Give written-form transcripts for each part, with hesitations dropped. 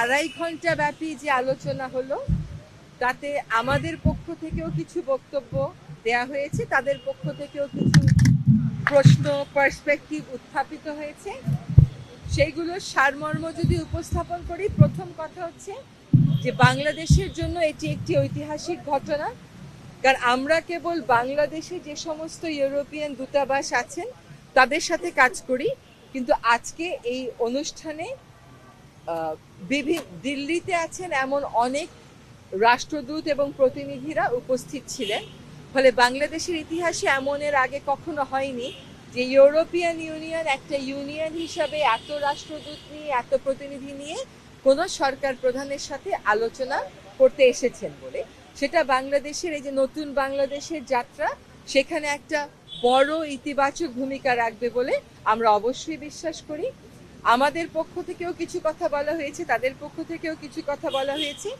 আড়াই ঘন্টা ব্যাপী যে আলোচনা হলো তাতে আমাদের পক্ষ থেকেও কিছু বক্তব্য দেয়া হয়েছে, তাদের পক্ষ থেকেও কিছু প্রশ্ন পার্সপেক্টিভ উত্থাপিত হয়েছে। সেইগুলোর সারমর্ম যদি উপস্থাপন করি, প্রথম কথা হচ্ছে যে বাংলাদেশের জন্য এটি একটি ঐতিহাসিক ঘটনা। কারণ আমরা কেবল বাংলাদেশে যে সমস্ত ইউরোপিয়ান দূতাবাস আছেন তাদের সাথে কাজ করি, কিন্তু আজকে এই অনুষ্ঠানে দিল্লিতে আছেন এমন অনেক রাষ্ট্রদূত এবং প্রতিনিধিরা উপস্থিত ছিলেন। ফলে বাংলাদেশের ইতিহাসে এমন এর আগে কখনো হয়নি যে ইউরোপিয়ান ইউনিয়ন একটা ইউনিয়ন হিসাবে এত রাষ্ট্রদূত নিয়ে, এত প্রতিনিধি নিয়ে কোনো সরকার প্রধানের সাথে আলোচনা করতে এসেছেন বলে। সেটা বাংলাদেশের এই যে নতুন বাংলাদেশের যাত্রা, সেখানে একটা বড় ইতিবাচক ভূমিকা রাখবে বলে আমরা অবশ্যই বিশ্বাস করি। আমাদের পক্ষ থেকেও কিছু কথা বলা হয়েছে, তাদের পক্ষ থেকেও কিছু কথা বলা হয়েছে।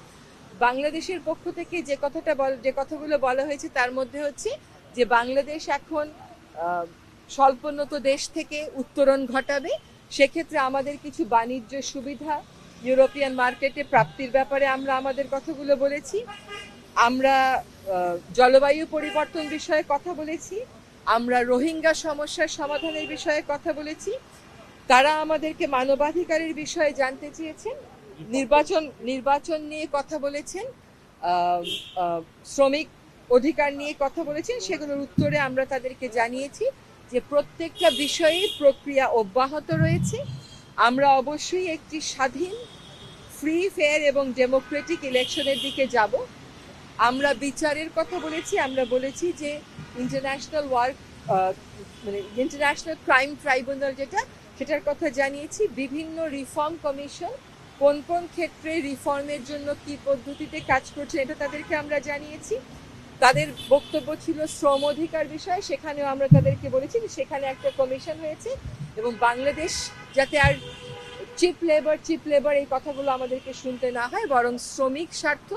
বাংলাদেশের পক্ষ থেকে যে কথাগুলো বলা হয়েছে তার মধ্যে হচ্ছে যে বাংলাদেশ এখন স্বল্পোন্নত দেশ থেকে উত্তরণ ঘটাবে। সেক্ষেত্রে আমাদের কিছু বাণিজ্য সুবিধা ইউরোপিয়ান মার্কেটে প্রাপ্তির ব্যাপারে আমরা আমাদের কথাগুলো বলেছি। আমরা জলবায়ু পরিবর্তন বিষয়ে কথা বলেছি। আমরা রোহিঙ্গা সমস্যার সমাধানের বিষয়ে কথা বলেছি। তারা আমাদেরকে মানবাধিকারের বিষয়ে জানতে চেয়েছেন, নির্বাচন নিয়ে কথা বলেছেন, শ্রমিক অধিকার নিয়ে কথা বলেছেন। সেগুলোর উত্তরে আমরা তাদেরকে জানিয়েছি যে প্রত্যেকটা বিষয়ে প্রক্রিয়া অব্যাহত রয়েছে। আমরা অবশ্যই একটি স্বাধীন, ফ্রি, ফেয়ার এবং ডেমোক্রেটিক ইলেকশনের দিকে যাব। আমরা বিচারের কথা বলেছি। আমরা বলেছি যে ইন্টারন্যাশনাল ক্রাইম ট্রাইব্যুনাল সেটার কথা জানিয়েছি। বিভিন্ন রিফর্ম কমিশন কোন কোন ক্ষেত্রে রিফর্মের জন্য কি পদ্ধতিতে কাজ করছে এটা তাদেরকে আমরা জানিয়েছি। তাদের বক্তব্য ছিল শ্রম অধিকার বিষয়ে, সেখানেও আমরা তাদেরকে বলেছি যে সেখানে একটা কমিশন হয়েছে এবং বাংলাদেশ যাতে আর চিপ লেবার এই কথাগুলো আমাদেরকে শুনতে না হয়, বরং শ্রমিক স্বার্থ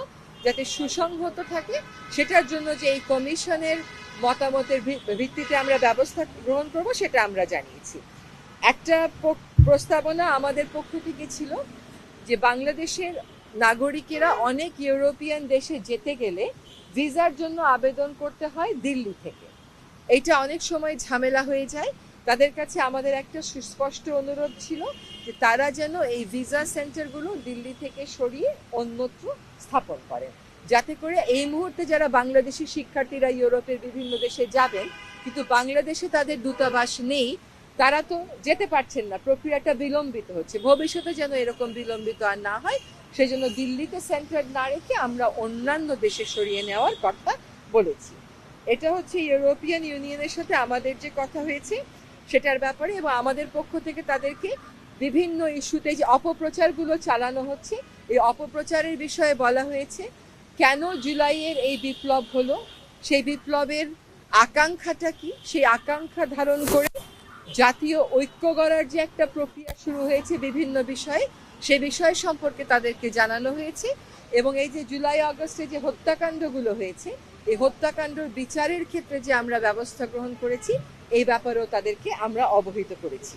যাতে সুসংহত থাকে সেটার জন্য যে এই কমিশনের মতামতের ভিত্তিতে আমরা ব্যবস্থা গ্রহণ করব সেটা আমরা জানিয়েছি। একটা প্রস্তাবনা আমাদের পক্ষ থেকে ছিল যে বাংলাদেশের নাগরিকেরা অনেক ইউরোপিয়ান দেশে যেতে গেলে ভিসার জন্য আবেদন করতে হয় দিল্লি থেকে। এইটা অনেক সময় ঝামেলা হয়ে যায়। তাদের কাছে আমাদের একটা সুস্পষ্ট অনুরোধ ছিল যে তারা যেন এই ভিসা সেন্টারগুলো দিল্লি থেকে সরিয়ে অন্যত্র স্থাপন করেন, যাতে করে এই মুহূর্তে যারা বাংলাদেশি শিক্ষার্থীরা ইউরোপের বিভিন্ন দেশে যাবেন কিন্তু বাংলাদেশে তাদের দূতাবাস নেই, তারা তো যেতে পারছেন না, প্রক্রিয়াটা বিলম্বিত হচ্ছে। ভবিষ্যতে যেন এরকম বিলম্বিত আর না হয় সেই জন্য দিল্লিতে সেন্টার না রেখে আমরা অন্যান্য দেশে সরিয়ে নেওয়ার কথা বলেছি। এটা হচ্ছে ইউরোপিয়ান ইউনিয়নের সাথে আমাদের যে কথা হয়েছে সেটার ব্যাপারে। এবং আমাদের পক্ষ থেকে তাদেরকে বিভিন্ন ইস্যুতে যে অপপ্রচারগুলো চালানো হচ্ছে এই অপপ্রচারের বিষয়ে বলা হয়েছে। কেন জুলাইয়ের এই বিপ্লব হলো, সেই বিপ্লবের আকাঙ্ক্ষাটা কি, সেই আকাঙ্ক্ষা ধারণ করে জাতীয় ঐক্য গড়ার যে একটা প্রক্রিয়া শুরু হয়েছে বিভিন্ন বিষয়ে, সে বিষয় সম্পর্কে তাদেরকে জানানো হয়েছে। এবং এই যে জুলাই আগস্টে যে হত্যাকাণ্ডগুলো হয়েছে এই হত্যাকাণ্ডর বিচারের ক্ষেত্রে যে আমরা ব্যবস্থা গ্রহণ করেছি এই ব্যাপারেও তাদেরকে আমরা অবহিত করেছি।